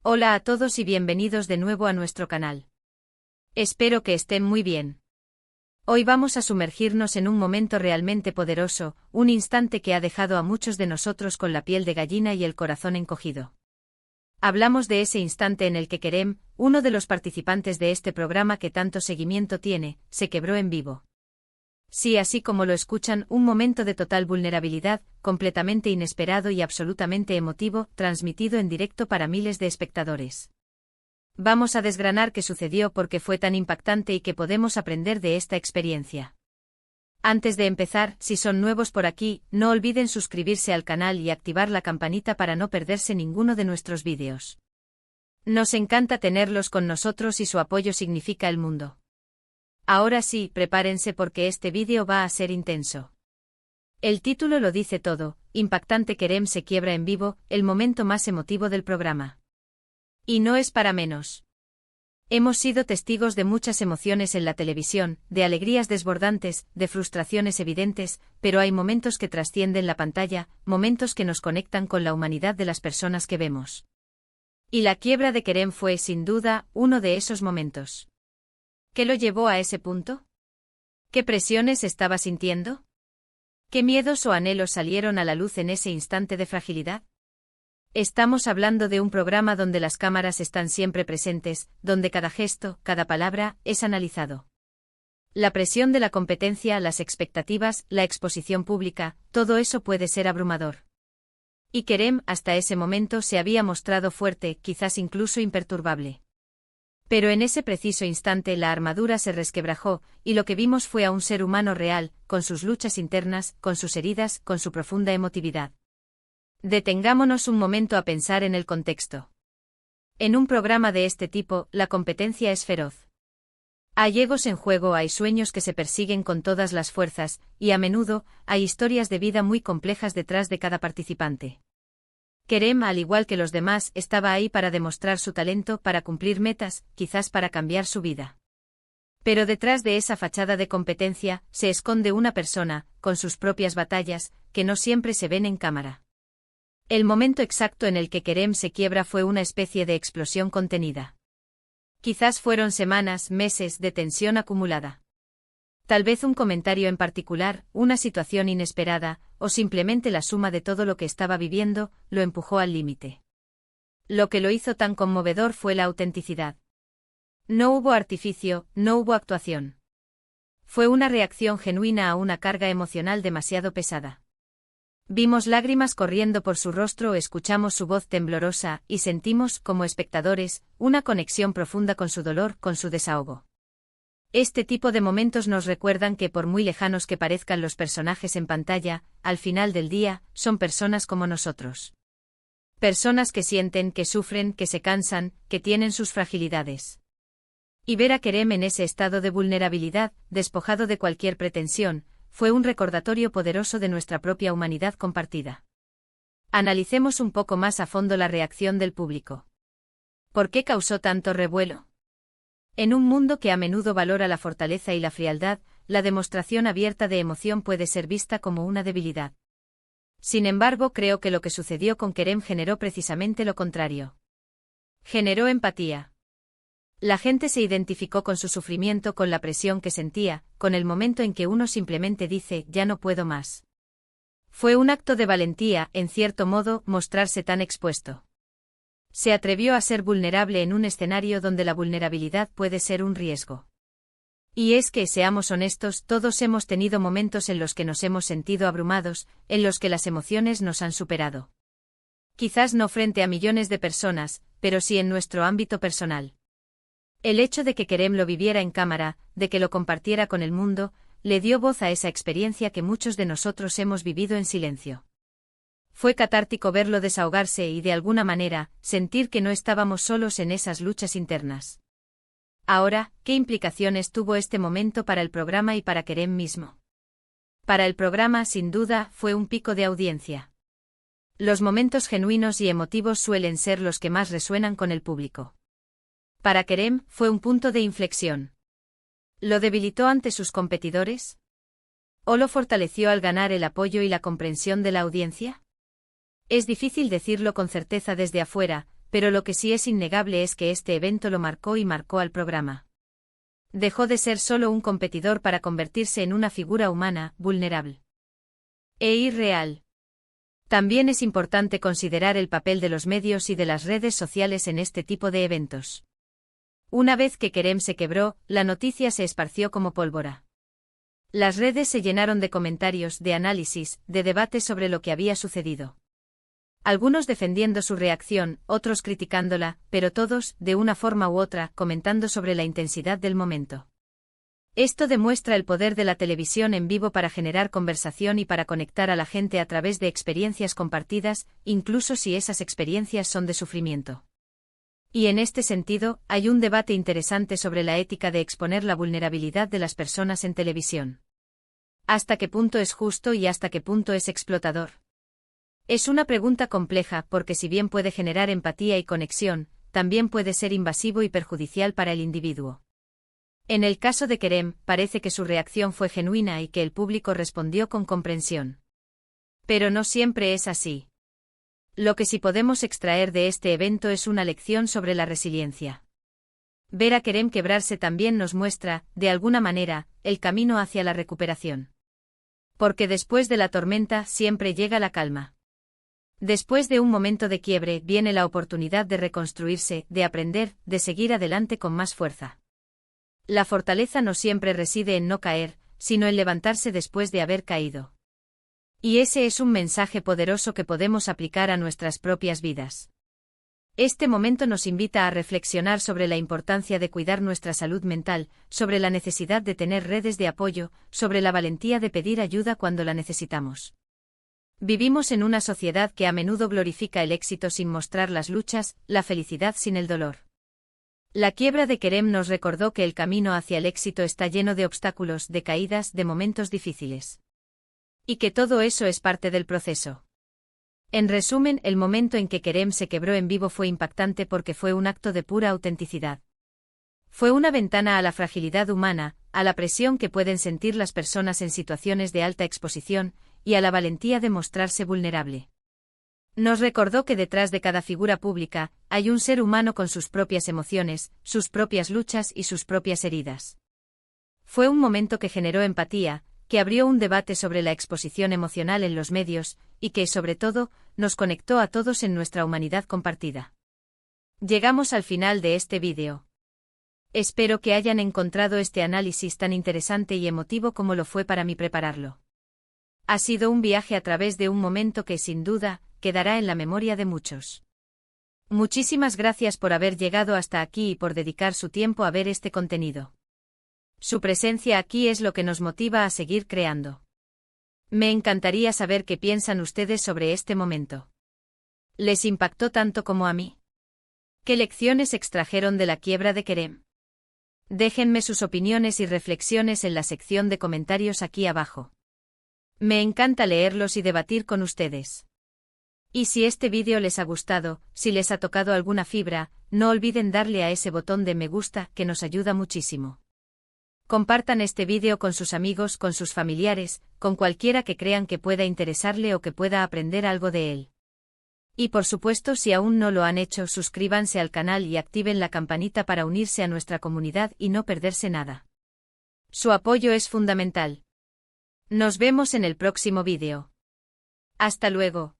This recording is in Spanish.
Hola a todos y bienvenidos de nuevo a nuestro canal. Espero que estén muy bien. Hoy vamos a sumergirnos en un momento realmente poderoso, un instante que ha dejado a muchos de nosotros con la piel de gallina y el corazón encogido. Hablamos de ese instante en el que Kerem, uno de los participantes de este programa que tanto seguimiento tiene, se quebró en vivo. Sí, así como lo escuchan, un momento de total vulnerabilidad, completamente inesperado y absolutamente emotivo, transmitido en directo para miles de espectadores. Vamos a desgranar qué sucedió, por qué fue tan impactante y qué podemos aprender de esta experiencia. Antes de empezar, si son nuevos por aquí, no olviden suscribirse al canal y activar la campanita para no perderse ninguno de nuestros vídeos. Nos encanta tenerlos con nosotros y su apoyo significa el mundo. Ahora sí, prepárense porque este vídeo va a ser intenso. El título lo dice todo: impactante. Kerem se quiebra en vivo, el momento más emotivo del programa. Y no es para menos. Hemos sido testigos de muchas emociones en la televisión, de alegrías desbordantes, de frustraciones evidentes, pero hay momentos que trascienden la pantalla, momentos que nos conectan con la humanidad de las personas que vemos. Y la quiebra de Kerem fue, sin duda, uno de esos momentos. ¿Qué lo llevó a ese punto? ¿Qué presiones estaba sintiendo? ¿Qué miedos o anhelos salieron a la luz en ese instante de fragilidad? Estamos hablando de un programa donde las cámaras están siempre presentes, donde cada gesto, cada palabra, es analizado. La presión de la competencia, las expectativas, la exposición pública, todo eso puede ser abrumador. Y Kerem, hasta ese momento, se había mostrado fuerte, quizás incluso imperturbable. Pero en ese preciso instante la armadura se resquebrajó, y lo que vimos fue a un ser humano real, con sus luchas internas, con sus heridas, con su profunda emotividad. Detengámonos un momento a pensar en el contexto. En un programa de este tipo, la competencia es feroz. Hay egos en juego, hay sueños que se persiguen con todas las fuerzas, y a menudo, hay historias de vida muy complejas detrás de cada participante. Kerem, al igual que los demás, estaba ahí para demostrar su talento, para cumplir metas, quizás para cambiar su vida. Pero detrás de esa fachada de competencia, se esconde una persona, con sus propias batallas, que no siempre se ven en cámara. El momento exacto en el que Kerem se quiebra fue una especie de explosión contenida. Quizás fueron semanas, meses de tensión acumulada. Tal vez un comentario en particular, una situación inesperada, o simplemente la suma de todo lo que estaba viviendo, lo empujó al límite. Lo que lo hizo tan conmovedor fue la autenticidad. No hubo artificio, no hubo actuación. Fue una reacción genuina a una carga emocional demasiado pesada. Vimos lágrimas corriendo por su rostro, escuchamos su voz temblorosa, y sentimos, como espectadores, una conexión profunda con su dolor, con su desahogo. Este tipo de momentos nos recuerdan que por muy lejanos que parezcan los personajes en pantalla, al final del día, son personas como nosotros. Personas que sienten, que sufren, que se cansan, que tienen sus fragilidades. Y ver a Kerem en ese estado de vulnerabilidad, despojado de cualquier pretensión, fue un recordatorio poderoso de nuestra propia humanidad compartida. Analicemos un poco más a fondo la reacción del público. ¿Por qué causó tanto revuelo? En un mundo que a menudo valora la fortaleza y la frialdad, la demostración abierta de emoción puede ser vista como una debilidad. Sin embargo, creo que lo que sucedió con Kerem generó precisamente lo contrario. Generó empatía. La gente se identificó con su sufrimiento, con la presión que sentía, con el momento en que uno simplemente dice, ya no puedo más. Fue un acto de valentía, en cierto modo, mostrarse tan expuesto. Se atrevió a ser vulnerable en un escenario donde la vulnerabilidad puede ser un riesgo. Y es que, seamos honestos, todos hemos tenido momentos en los que nos hemos sentido abrumados, en los que las emociones nos han superado. Quizás no frente a millones de personas, pero sí en nuestro ámbito personal. El hecho de que Kerem lo viviera en cámara, de que lo compartiera con el mundo, le dio voz a esa experiencia que muchos de nosotros hemos vivido en silencio. Fue catártico verlo desahogarse y, de alguna manera, sentir que no estábamos solos en esas luchas internas. Ahora, ¿qué implicaciones tuvo este momento para el programa y para Kerem mismo? Para el programa, sin duda, fue un pico de audiencia. Los momentos genuinos y emotivos suelen ser los que más resuenan con el público. Para Kerem, fue un punto de inflexión. ¿Lo debilitó ante sus competidores? ¿O lo fortaleció al ganar el apoyo y la comprensión de la audiencia? Es difícil decirlo con certeza desde afuera, pero lo que sí es innegable es que este evento lo marcó y marcó al programa. Dejó de ser solo un competidor para convertirse en una figura humana, vulnerable e irreal. También es importante considerar el papel de los medios y de las redes sociales en este tipo de eventos. Una vez que Kerem se quebró, la noticia se esparció como pólvora. Las redes se llenaron de comentarios, de análisis, de debates sobre lo que había sucedido. Algunos defendiendo su reacción, otros criticándola, pero todos, de una forma u otra, comentando sobre la intensidad del momento. Esto demuestra el poder de la televisión en vivo para generar conversación y para conectar a la gente a través de experiencias compartidas, incluso si esas experiencias son de sufrimiento. Y en este sentido, hay un debate interesante sobre la ética de exponer la vulnerabilidad de las personas en televisión. ¿Hasta qué punto es justo y hasta qué punto es explotador? Es una pregunta compleja porque si bien puede generar empatía y conexión, también puede ser invasivo y perjudicial para el individuo. En el caso de Kerem, parece que su reacción fue genuina y que el público respondió con comprensión. Pero no siempre es así. Lo que sí podemos extraer de este evento es una lección sobre la resiliencia. Ver a Kerem quebrarse también nos muestra, de alguna manera, el camino hacia la recuperación. Porque después de la tormenta siempre llega la calma. Después de un momento de quiebre viene la oportunidad de reconstruirse, de aprender, de seguir adelante con más fuerza. La fortaleza no siempre reside en no caer, sino en levantarse después de haber caído. Y ese es un mensaje poderoso que podemos aplicar a nuestras propias vidas. Este momento nos invita a reflexionar sobre la importancia de cuidar nuestra salud mental, sobre la necesidad de tener redes de apoyo, sobre la valentía de pedir ayuda cuando la necesitamos. Vivimos en una sociedad que a menudo glorifica el éxito sin mostrar las luchas, la felicidad sin el dolor. La quiebra de Kerem nos recordó que el camino hacia el éxito está lleno de obstáculos, de caídas, de momentos difíciles. Y que todo eso es parte del proceso. En resumen, el momento en que Kerem se quebró en vivo fue impactante porque fue un acto de pura autenticidad. Fue una ventana a la fragilidad humana, a la presión que pueden sentir las personas en situaciones de alta exposición, y a la valentía de mostrarse vulnerable. Nos recordó que detrás de cada figura pública, hay un ser humano con sus propias emociones, sus propias luchas y sus propias heridas. Fue un momento que generó empatía, que abrió un debate sobre la exposición emocional en los medios, y que, sobre todo, nos conectó a todos en nuestra humanidad compartida. Llegamos al final de este vídeo. Espero que hayan encontrado este análisis tan interesante y emotivo como lo fue para mí prepararlo. Ha sido un viaje a través de un momento que, sin duda, quedará en la memoria de muchos. Muchísimas gracias por haber llegado hasta aquí y por dedicar su tiempo a ver este contenido. Su presencia aquí es lo que nos motiva a seguir creando. Me encantaría saber qué piensan ustedes sobre este momento. ¿Les impactó tanto como a mí? ¿Qué lecciones extrajeron de la quiebra de Kerem? Déjenme sus opiniones y reflexiones en la sección de comentarios aquí abajo. Me encanta leerlos y debatir con ustedes. Y si este vídeo les ha gustado, si les ha tocado alguna fibra, no olviden darle a ese botón de me gusta que nos ayuda muchísimo. Compartan este vídeo con sus amigos, con sus familiares, con cualquiera que crean que pueda interesarle o que pueda aprender algo de él. Y por supuesto, si aún no lo han hecho, suscríbanse al canal y activen la campanita para unirse a nuestra comunidad y no perderse nada. Su apoyo es fundamental. Nos vemos en el próximo vídeo. Hasta luego.